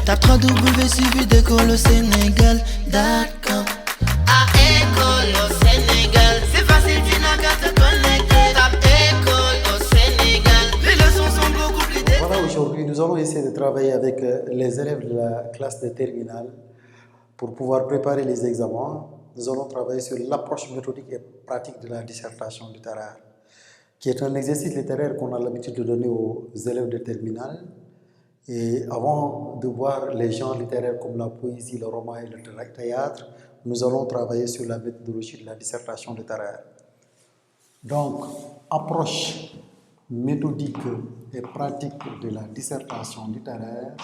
Tape 3W suivi d'école au Sénégal. D'accord. À école au Sénégal, c'est facile, tu n'as qu'à te connecter. Tape école au Sénégal, les leçons sont beaucoup plus détaillées. Voilà, aujourd'hui, nous allons essayer de travailler avec les élèves de la classe de terminale pour pouvoir préparer les examens. Nous allons travailler sur l'approche méthodique et pratique de la dissertation littéraire, qui est un exercice littéraire qu'on a l'habitude de donner aux élèves de terminale. Et avant de voir les genres littéraires comme la poésie, le roman et le théâtre, nous allons travailler sur la méthodologie de la dissertation littéraire. Donc, approche méthodique et pratique de la dissertation littéraire.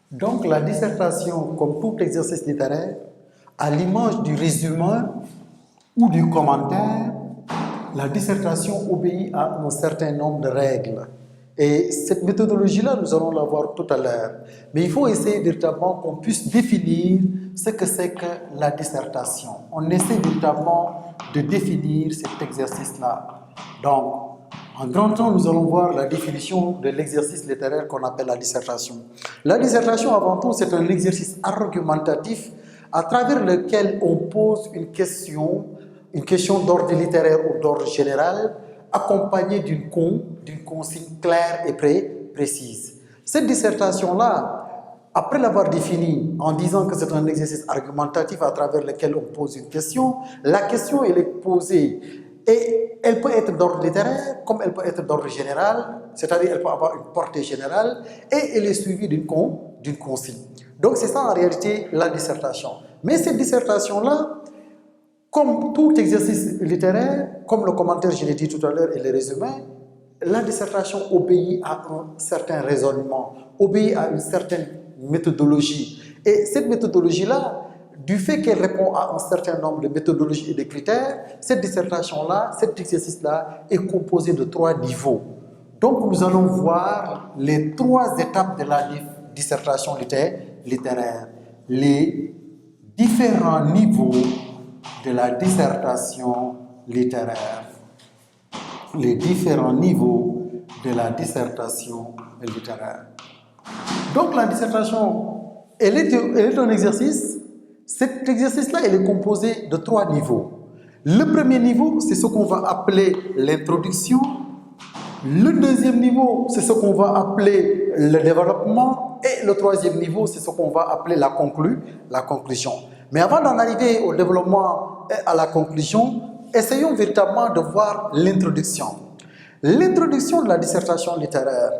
Donc, la dissertation, comme tout exercice littéraire, à l'image du résumé ou du commentaire, la dissertation obéit à un certain nombre de règles. Et cette méthodologie-là, nous allons la voir tout à l'heure. Mais il faut essayer véritablement qu'on puisse définir ce que c'est que la dissertation. On essaie véritablement de définir cet exercice-là. Donc, en grand temps, nous allons voir la définition de l'exercice littéraire qu'on appelle la dissertation. La dissertation, avant tout, c'est un exercice argumentatif à travers lequel on pose une question d'ordre littéraire ou d'ordre général, accompagnée d'une consigne claire et précise. Cette dissertation-là, après l'avoir définie en disant que c'est un exercice argumentatif à travers lequel on pose une question, la question elle est posée et elle peut être d'ordre littéraire comme elle peut être d'ordre général, c'est-à-dire elle peut avoir une portée générale et elle est suivie d'une consigne. Donc c'est ça en réalité la dissertation. Mais cette dissertation-là, comme tout exercice littéraire, comme le commentaire je l'ai dit tout à l'heure et le résumé, la dissertation obéit à un certain raisonnement, obéit à une certaine méthodologie. Et cette méthodologie-là, du fait qu'elle répond à un certain nombre de méthodologies et de critères, cette dissertation-là, cet exercice-là est composé de 3 niveaux. Donc nous allons voir les 3 étapes de la dissertation littéraire, les différents niveaux de la dissertation littéraire. Les différents niveaux de la dissertation littéraire. Donc la dissertation, elle est un exercice. Cet exercice-là, il est composé de 3 niveaux. Le premier niveau, c'est ce qu'on va appeler l'introduction. Le deuxième niveau, c'est ce qu'on va appeler le développement. Et le troisième niveau, c'est ce qu'on va appeler la conclusion. Mais avant d'en arriver au développement et à la conclusion, essayons véritablement de voir l'introduction. L'introduction de la dissertation littéraire.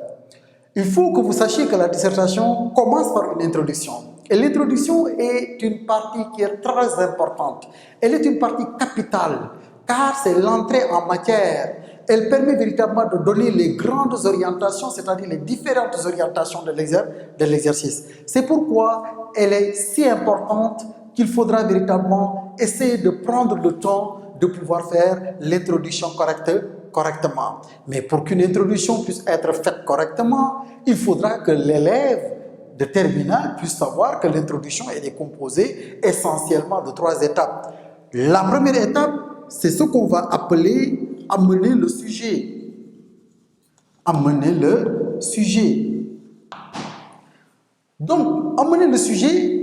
Il faut que vous sachiez que la dissertation commence par une introduction. Et l'introduction est une partie qui est très importante. Elle est une partie capitale, car c'est l'entrée en matière. Elle permet véritablement de donner les grandes orientations, c'est-à-dire les différentes orientations de l'exercice. C'est pourquoi elle est si importante qu'il faudra véritablement essayer de prendre le temps de pouvoir faire l'introduction correctement. Mais pour qu'une introduction puisse être faite correctement, il faudra que l'élève de terminale puisse savoir que l'introduction est composée essentiellement de 3 étapes. La première étape, c'est ce qu'on va appeler amener le sujet. Amener le sujet. Donc, amener le sujet,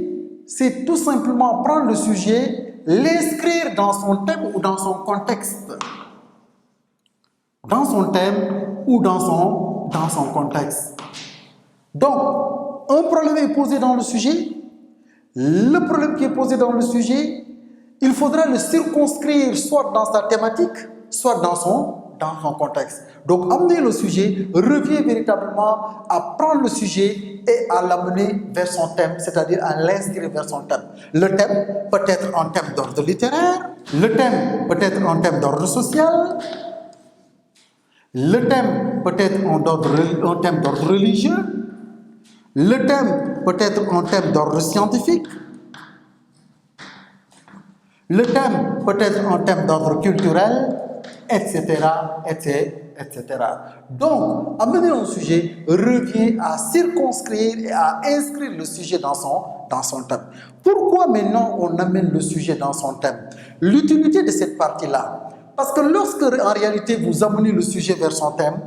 c'est tout simplement prendre le sujet, l'inscrire dans son thème ou dans son contexte. Dans son thème ou dans son contexte. Donc, un problème est posé dans le sujet. Le problème qui est posé dans le sujet, il faudra le circonscrire soit dans sa thématique, soit dans son contexte. Donc, amener le sujet revient véritablement à prendre le sujet et à l'amener vers son thème, c'est-à-dire à l'inscrire vers son thème. Le thème peut être un thème d'ordre littéraire, le thème peut être un thème d'ordre social, le thème peut être un thème d'ordre religieux, le thème peut être un thème d'ordre scientifique, le thème peut être un thème d'ordre culturel, etc., etc. Donc, amener un sujet revient à circonscrire et à inscrire le sujet dans son thème. Pourquoi maintenant on amène le sujet dans son thème? L'utilité de cette partie-là, parce que lorsque en réalité vous amenez le sujet vers son thème,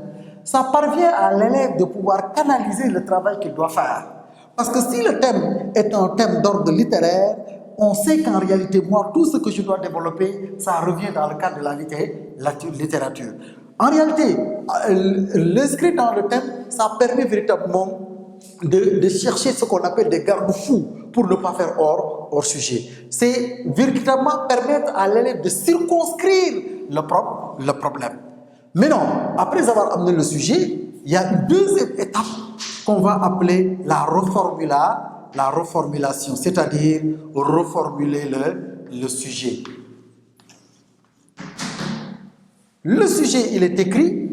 ça parvient à l'élève de pouvoir canaliser le travail qu'il doit faire. Parce que si le thème est un thème d'ordre littéraire, on sait qu'en réalité, moi, tout ce que je dois développer, ça revient dans le cadre de la littérature. En réalité, l'inscrit dans le thème, ça permet véritablement de chercher ce qu'on appelle des garde-fous pour ne pas faire hors sujet. C'est véritablement permettre à l'élève de circonscrire le problème. Maintenant, après avoir amené le sujet, il y a une deuxième étape qu'on va appeler la reformulation, c'est-à-dire reformuler le sujet. Le sujet, il est écrit.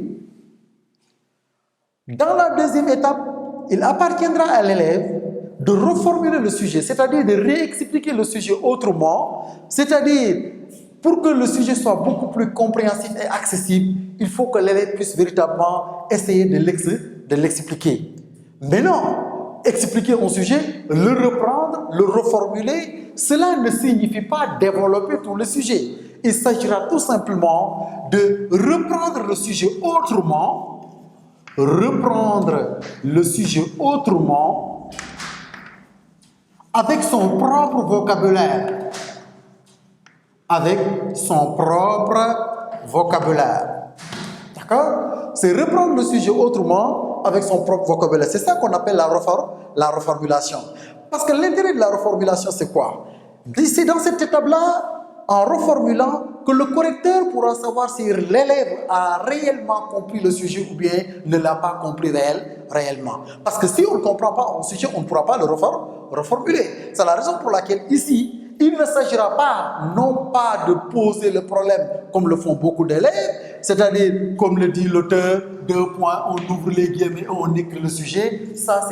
Dans la deuxième étape, il appartiendra à l'élève de reformuler le sujet, c'est-à-dire de réexpliquer le sujet autrement, c'est-à-dire pour que le sujet soit beaucoup plus compréhensif et accessible, il faut que l'élève puisse véritablement essayer de l'expliquer. Mais non, expliquer un sujet, le reprendre, le reformuler, cela ne signifie pas développer tout le sujet. Il s'agira tout simplement de reprendre le sujet autrement, avec son propre vocabulaire. D'accord? C'est reprendre le sujet autrement avec son propre vocabulaire. C'est ça qu'on appelle la reformulation. Parce que l'intérêt de la reformulation, c'est quoi? C'est dans cette étape-là, en reformulant, que le correcteur pourra savoir si l'élève a réellement compris le sujet ou bien ne l'a pas compris réellement. Parce que si on ne comprend pas un sujet, on ne pourra pas le reformuler. C'est la raison pour laquelle ici, il ne s'agira pas, non pas de poser le problème comme le font beaucoup d'élèves, c'est-à-dire, comme le dit l'auteur, 2 points, on ouvre les guillemets, on écrit le sujet. Ça,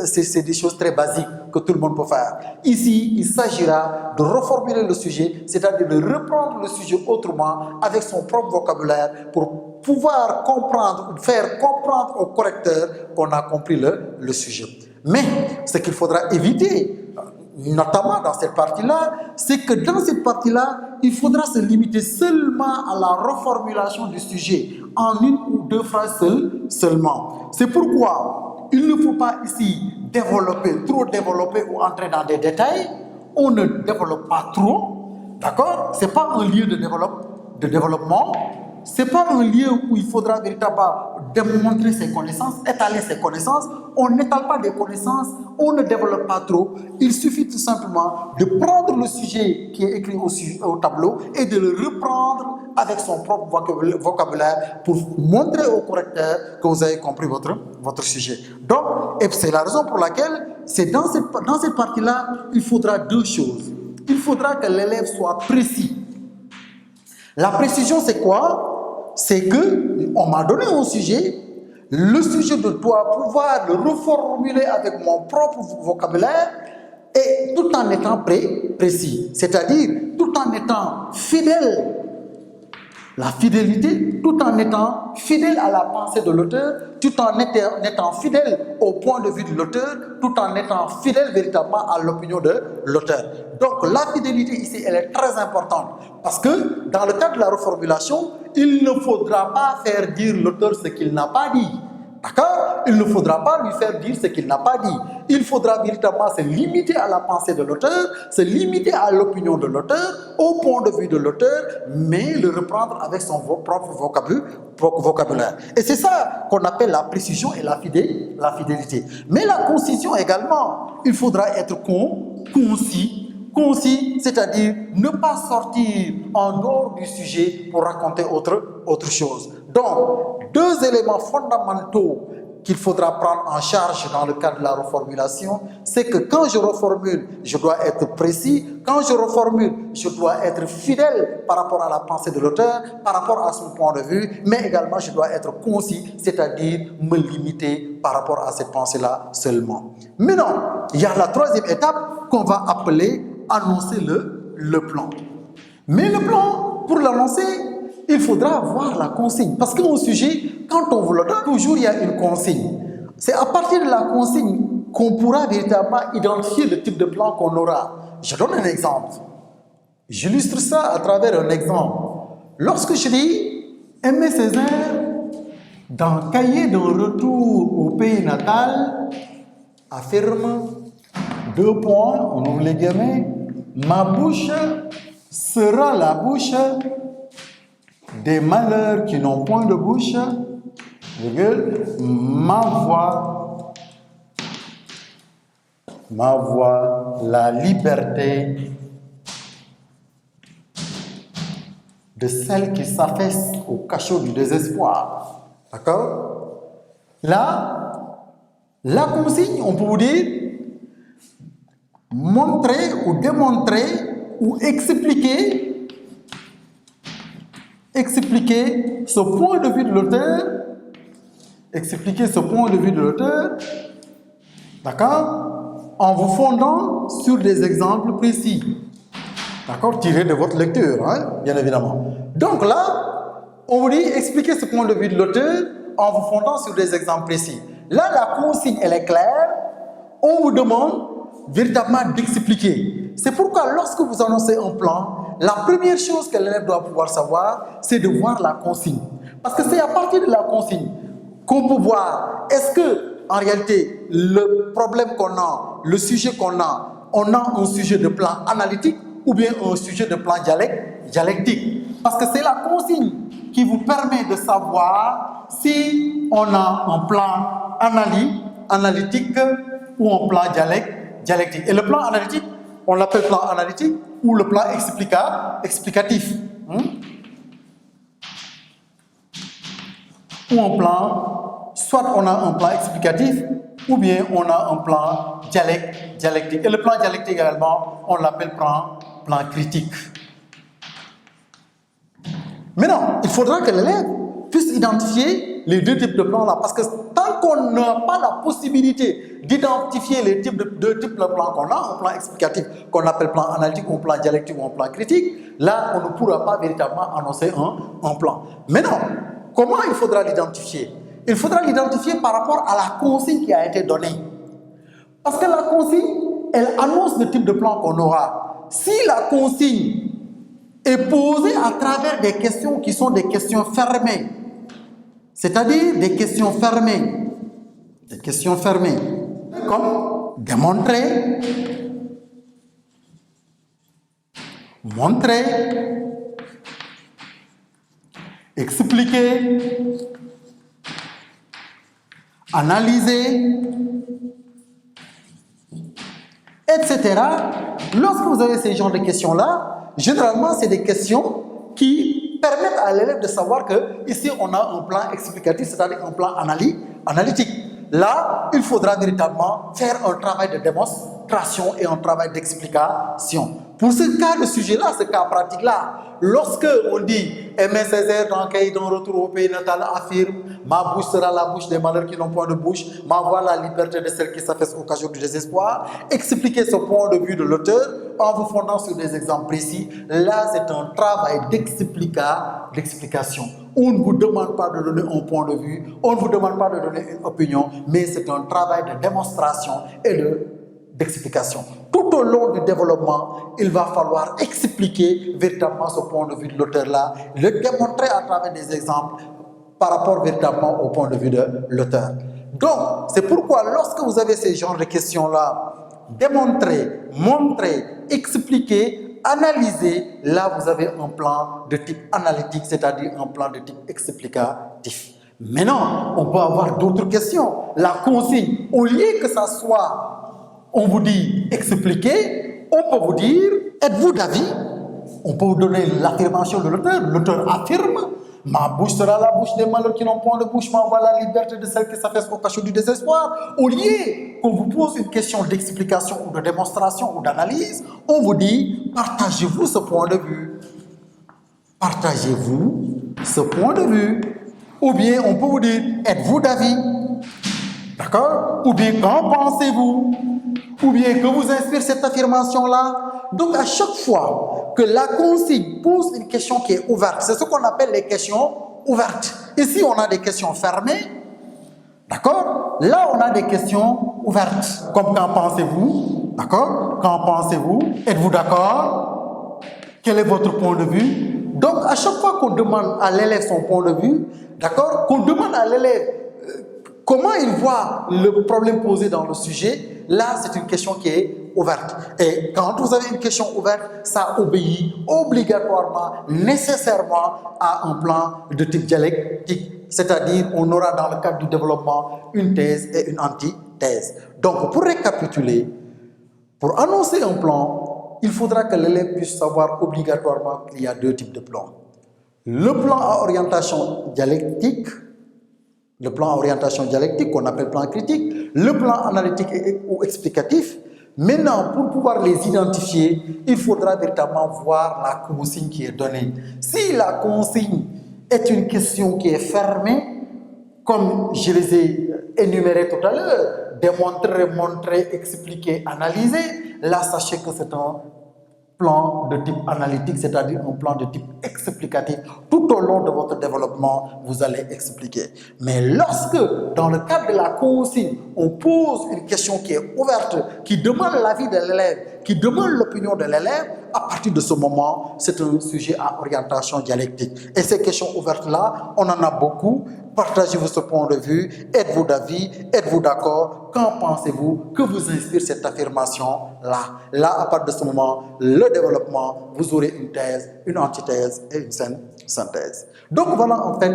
c'est des choses très basiques que tout le monde peut faire. Ici, il s'agira de reformuler le sujet, c'est-à-dire de reprendre le sujet autrement, avec son propre vocabulaire, pour pouvoir comprendre, ou faire comprendre au correcteur qu'on a compris le sujet. Mais, ce qu'il faudra éviter, notamment dans cette partie-là, c'est que dans cette partie-là, il faudra se limiter seulement à la reformulation du sujet, en 1 ou 2 phrases seulement. C'est pourquoi il ne faut pas ici trop développer ou entrer dans des détails. On ne développe pas trop, d'accord? Ce n'est pas un lieu de développement. Ce n'est pas un lieu où il faudra véritablement démontrer ses connaissances, étaler ses connaissances. On n'étale pas des connaissances, on ne développe pas trop. Il suffit tout simplement de prendre le sujet qui est écrit au tableau et de le reprendre avec son propre vocabulaire pour montrer au correcteur que vous avez compris votre sujet. Donc, et c'est la raison pour laquelle, c'est dans cette partie-là, il faudra 2 choses. Il faudra que l'élève soit précis. La précision, c'est quoi? C'est que on m'a donné un sujet, le sujet doit pouvoir le reformuler avec mon propre vocabulaire et tout en étant précis, c'est-à-dire tout en étant fidèle. La fidélité, tout en étant fidèle à la pensée de l'auteur, tout en étant fidèle au point de vue de l'auteur, tout en étant fidèle véritablement à l'opinion de l'auteur. Donc la fidélité ici, elle est très importante parce que dans le cadre de la reformulation, il ne faudra pas faire dire l'auteur ce qu'il n'a pas dit. D'accord? Il ne faudra pas lui faire dire ce qu'il n'a pas dit. Il faudra véritablement se limiter à la pensée de l'auteur, se limiter à l'opinion de l'auteur, au point de vue de l'auteur, mais le reprendre avec son propre vocabulaire. Et c'est ça qu'on appelle la précision et la fidélité. Mais la concision également, il faudra être concis, c'est-à-dire ne pas sortir en dehors du sujet pour raconter autre chose. Donc, 2 éléments fondamentaux qu'il faudra prendre en charge dans le cadre de la reformulation, c'est que quand je reformule, je dois être précis. Quand je reformule, je dois être fidèle par rapport à la pensée de l'auteur, par rapport à son point de vue, mais également je dois être concis, c'est-à-dire me limiter par rapport à cette pensée-là seulement. Maintenant, il y a la 3e étape qu'on va appeler annoncer le plan. Mais le plan, pour l'annoncer, il faudra avoir la consigne. Parce qu'un sujet, quand on vous le donne, toujours il y a une consigne. C'est à partir de la consigne qu'on pourra véritablement identifier le type de plan qu'on aura. Je donne un exemple. J'illustre ça à travers un exemple. Lorsque je dis Aimé Césaire, dans Cahier d'un retour au pays natal, affirme, 2 points, on ouvre les guillemets, ma bouche sera la bouche des malheurs qui n'ont point de bouche, virgule, ma voix, la liberté de celle qui s'affaisse au cachot du désespoir. D'accord? Là, la consigne, on peut vous dire montrer ou démontrer ou expliquer ce point de vue de l'auteur, d'accord, en vous fondant sur des exemples précis, d'accord, tirés de votre lecture, hein, bien évidemment. Donc là, on vous dit expliquer ce point de vue de l'auteur en vous fondant sur des exemples précis. Là, la consigne, elle est claire. On vous demande véritablement d'expliquer. C'est pourquoi lorsque vous annoncez un plan, la première chose que l'élève doit pouvoir savoir, c'est de voir la consigne. Parce que c'est à partir de la consigne qu'on peut voir, est-ce que, en réalité, le problème qu'on a, le sujet qu'on a, on a un sujet de plan analytique ou bien un sujet de plan dialectique. Parce que c'est la consigne qui vous permet de savoir si on a un plan analytique ou un plan dialectique. Et le plan analytique, on l'appelle plan analytique ou le plan explicatif. Ou un plan, soit on a un plan explicatif ou bien on a un plan dialectique. Et le plan dialectique également, on l'appelle plan critique. Maintenant, il faudra que l'élève puisse identifier les deux types de plans-là. Parce que tant qu'on n'a pas la possibilité d'identifier les deux types de plans qu'on a, un plan explicatif qu'on appelle plan analytique, ou un plan dialectique ou un plan critique, là, on ne pourra pas véritablement annoncer un plan. Maintenant, comment il faudra l'identifier? Il faudra l'identifier par rapport à la consigne qui a été donnée. Parce que la consigne, elle annonce le type de plan qu'on aura. Si la consigne est posée à travers des questions qui sont des questions fermées, c'est-à-dire des questions fermées, comme démontrer, montrer, expliquer, analyser, etc. Lorsque vous avez ces genres de questions-là, généralement, c'est des questions qui permettent à l'élève de savoir que ici, on a un plan explicatif, c'est-à-dire un plan analytique. Là, il faudra véritablement faire un travail de démonstration et un travail d'explication. Pour ce cas de sujet-là, ce cas pratique-là, lorsque on dit Aimé Césaire dans Cahier d'un retour au pays natal affirme ma bouche sera la bouche des malheurs qui n'ont point de bouche, ma voix la liberté de celle qui s'affaisse au cachot du désespoir, expliquer ce point de vue de l'auteur en vous fondant sur des exemples précis, là c'est un travail d'explication. On ne vous demande pas de donner un point de vue, on ne vous demande pas de donner une opinion, mais c'est un travail de démonstration et d'explication. Tout au long du développement, il va falloir expliquer véritablement ce point de vue de l'auteur-là, le démontrer à travers des exemples par rapport véritablement au point de vue de l'auteur. Donc, c'est pourquoi lorsque vous avez ces genres de questions-là, démontrer, montrer, expliquer, analyser, là vous avez un plan de type analytique, c'est-à-dire un plan de type explicatif. Maintenant, on peut avoir d'autres questions. La consigne, au lieu que ça soit on vous dit expliquer, on peut vous dire êtes-vous d'avis? On peut vous donner l'affirmation de l'auteur. L'auteur affirme ma bouche sera la bouche des malheurs qui n'ont point de bouche, ma voix la liberté de celle qui s'affaisse au cachot du désespoir. Au lieu qu'on vous pose une question d'explication ou de démonstration ou d'analyse, on vous dit partagez-vous ce point de vue. Partagez-vous ce point de vue. Ou bien on peut vous dire êtes-vous d'avis? D'accord? Ou bien qu'en pensez-vous? Ou bien que vous inspire cette affirmation-là. Donc à chaque fois que la consigne pose une question qui est ouverte, c'est ce qu'on appelle les questions ouvertes. Ici on a des questions fermées, d'accord? Là on a des questions ouvertes, comme qu'en pensez-vous? D'accord? Qu'en pensez-vous? Êtes-vous d'accord? Quel est votre point de vue? Donc à chaque fois qu'on demande à l'élève son point de vue, d'accord? Qu'on demande à l'élève Comment il voit le problème posé dans le sujet? Là, c'est une question qui est ouverte. Et quand vous avez une question ouverte, ça obéit obligatoirement, nécessairement à un plan de type dialectique. C'est-à-dire, on aura dans le cadre du développement une thèse et une antithèse. Donc, pour récapituler, pour annoncer un plan, il faudra que l'élève puisse savoir obligatoirement qu'il y a deux types de plans. Le plan à orientation dialectique, qu'on appelle plan critique, le plan analytique ou explicatif. Maintenant, pour pouvoir les identifier, il faudra véritablement voir la consigne qui est donnée. Si la consigne est une question qui est fermée, comme je les ai énumérés tout à l'heure, démontrer, montrer, expliquer, analyser, là, sachez que c'est un plan de type analytique, c'est-à-dire un plan de type explicatif. Tout au long de votre développement, vous allez expliquer. Mais lorsque, dans le cadre de la consigne, on pose une question qui est ouverte, qui demande l'avis de l'élève, qui demande l'opinion de l'élève, à partir de ce moment, c'est un sujet à orientation dialectique. Et ces questions ouvertes-là, on en a beaucoup. Partagez-vous ce point de vue, êtes-vous d'avis, êtes-vous d'accord, qu'en pensez-vous, que vous inspire cette affirmation-là. Là, à partir de ce moment, le développement, vous aurez une thèse, une antithèse et une synthèse. Donc voilà en fait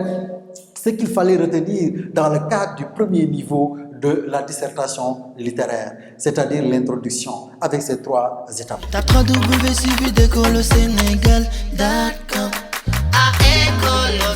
ce qu'il fallait retenir dans le cadre du premier niveau de la dissertation littéraire, c'est-à-dire l'introduction avec ces trois étapes. Tape www.suividecolosénégal.com. À école